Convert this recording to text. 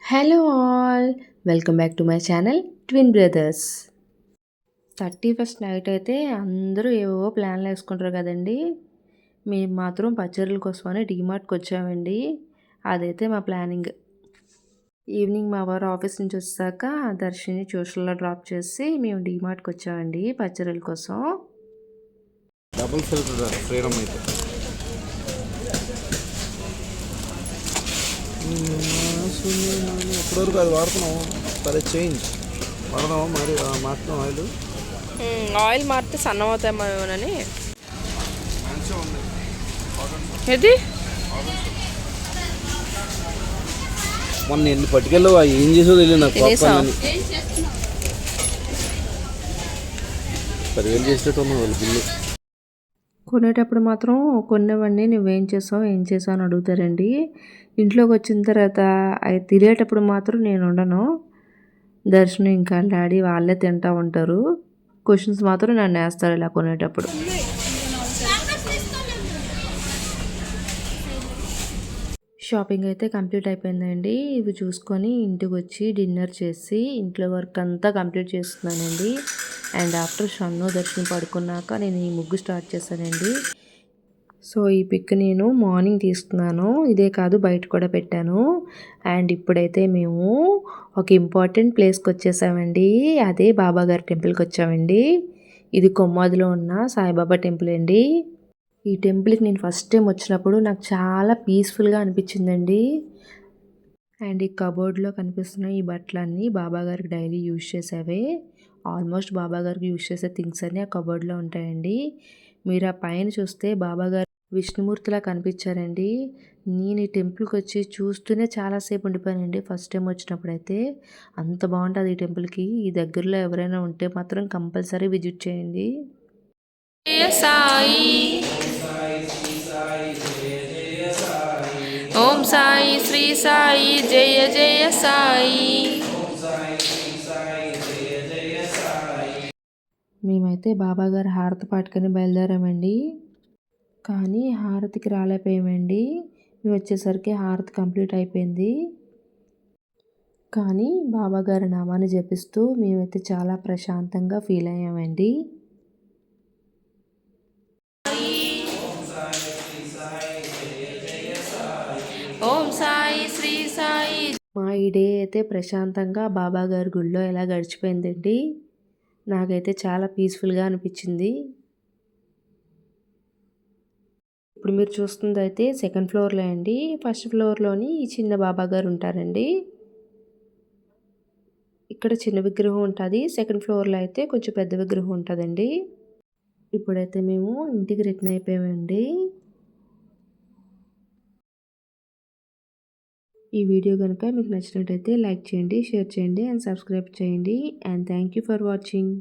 Hello all, welcome back to my channel twin brothers. 31st night అయితే అందరూ ఏవో ప్లాన్లు వేసుకుంటారు కదండి. మేము మాత్రం పచ్చళ్ళ కోసమని డీమార్ట్కి వచ్చామండి. అదైతే మా ప్లానింగ్. ఈవినింగ్ మా వారు ఆఫీస్ నుంచి వచ్చాక దర్శిని ట్యూషన్లో డ్రాప్ చేసి మేము డీమార్ట్కి వచ్చామండి పచ్చళ్ళ కోసం. డబుల్ ఫిల్టర్ ఫ్రీడమ్ అయితే ఇప్పటివరకు అది వాడుతున్నాము. సరే చేంజ్ వాడదామా మరి మారుతున్నాం ఆయిల్ మారితే సన్నం అవుతాయేమోనని. ఇది మొన్న ఎన్ని పట్టుకెళ్ళి ఏం చేసో తెలియదు నాకు. 10,000 చేసేటట్టు ఉన్నాం వాళ్ళు బిల్లు. కొనేటప్పుడు మాత్రం కొన్నవన్నీ నువ్వేం చేసావు ఏం చేసావు అని అడుగుతారండి. ఇంట్లోకి వచ్చిన తర్వాత అవి తినేటప్పుడు మాత్రం నేను ఉండను. దర్శనం ఇంకా డాడీ వాళ్ళే తింటూ ఉంటారు. క్వశ్చన్స్ మాత్రం నన్ను వేస్తారు ఇలా కొనేటప్పుడు. షాపింగ్ అయితే కంప్లీట్ అయిపోయిందండి. ఇవి చూసుకొని ఇంటికి వచ్చి డిన్నర్ చేసి ఇంట్లో వర్క్ అంతా కంప్లీట్ చేస్తున్నానండి. అండ్ ఆఫ్టర్ షన్ను దర్శనం పడుకున్నాక నేను ఈ ముగ్గు స్టార్ట్ చేశానండి. సో ఈ పిక్ నేను మార్నింగ్ తీసుకున్నాను. ఇదే కాదు బయట కూడా పెట్టాను. అండ్ ఇప్పుడైతే మేము ఒక ఇంపార్టెంట్ ప్లేస్కి వచ్చేసామండి. అదే బాబాగారి టెంపుల్కి వచ్చామండి. ఇది కొమ్మాదిలో ఉన్న సాయిబాబా టెంపుల్ అండి. ఈ టెంపుల్కి నేను ఫస్ట్ టైం వచ్చినప్పుడు నాకు చాలా పీస్ఫుల్గా అనిపించిందండి. అండ్ ఈ కబోర్డ్లో కనిపిస్తున్న ఈ బట్టలన్నీ బాబాగారికి డైలీ యూజ్ చేసేవే. ఆల్మోస్ట్ బాబాగారికి యూజ్ చేసే థింగ్స్ అన్నీ ఆ కబోర్డ్లో ఉంటాయండి. మీరు ఆ పైన చూస్తే బాబాగారు విష్ణుమూర్తిలా కనిపించారండి. నేను ఈ టెంపుల్కి వచ్చి చూస్తూనే చాలాసేపు ఉండిపోయానండి. ఫస్ట్ టైం వచ్చినప్పుడు అయితే అంత బాగుంటుంది ఈ టెంపుల్కి. ఈ దగ్గరలో ఎవరైనా ఉంటే మాత్రం కంపల్సరీ విజిట్ చేయండి. ఓం సాయి శ్రీ సాయి జయ జయ సాయి. మేమైతే బాబాగారు హారతి పాటుకొని బయలుదేరామండి. కానీ హారతికి రాలేకపోయామండి. మేము వచ్చేసరికి హారతి కంప్లీట్ అయిపోయింది. కానీ బాబాగారి నామాన్ని జపిస్తూ మేమైతే చాలా ప్రశాంతంగా ఫీల్ అయ్యామండి. ఓం సాయి శ్రీ సాయి. మా ఈ డే అయితే ప్రశాంతంగా బాబాగారి గుడిలో ఎలా గడిచిపోయిందండి. నాకైతే చాలా పీస్ఫుల్గా అనిపించింది. ఇప్పుడు మీరు చూస్తుంది అయితే సెకండ్ ఫ్లోర్లో అండి. ఫస్ట్ ఫ్లోర్లోని ఈ చిన్న బాబాగారు ఉంటారండి. ఇక్కడ చిన్న విగ్రహం ఉంటుంది. సెకండ్ ఫ్లోర్లో అయితే కొంచెం పెద్ద విగ్రహం ఉంటుందండి. ఇప్పుడైతే మేము ఇంటికి రిటర్న్ అయిపోయామండి. ఈ వీడియో కనుక మీకు నచ్చినట్టయితే లైక్ చేయండి, షేర్ చేయండి అండ్ సబ్స్క్రైబ్ చేయండి. And thank you for watching.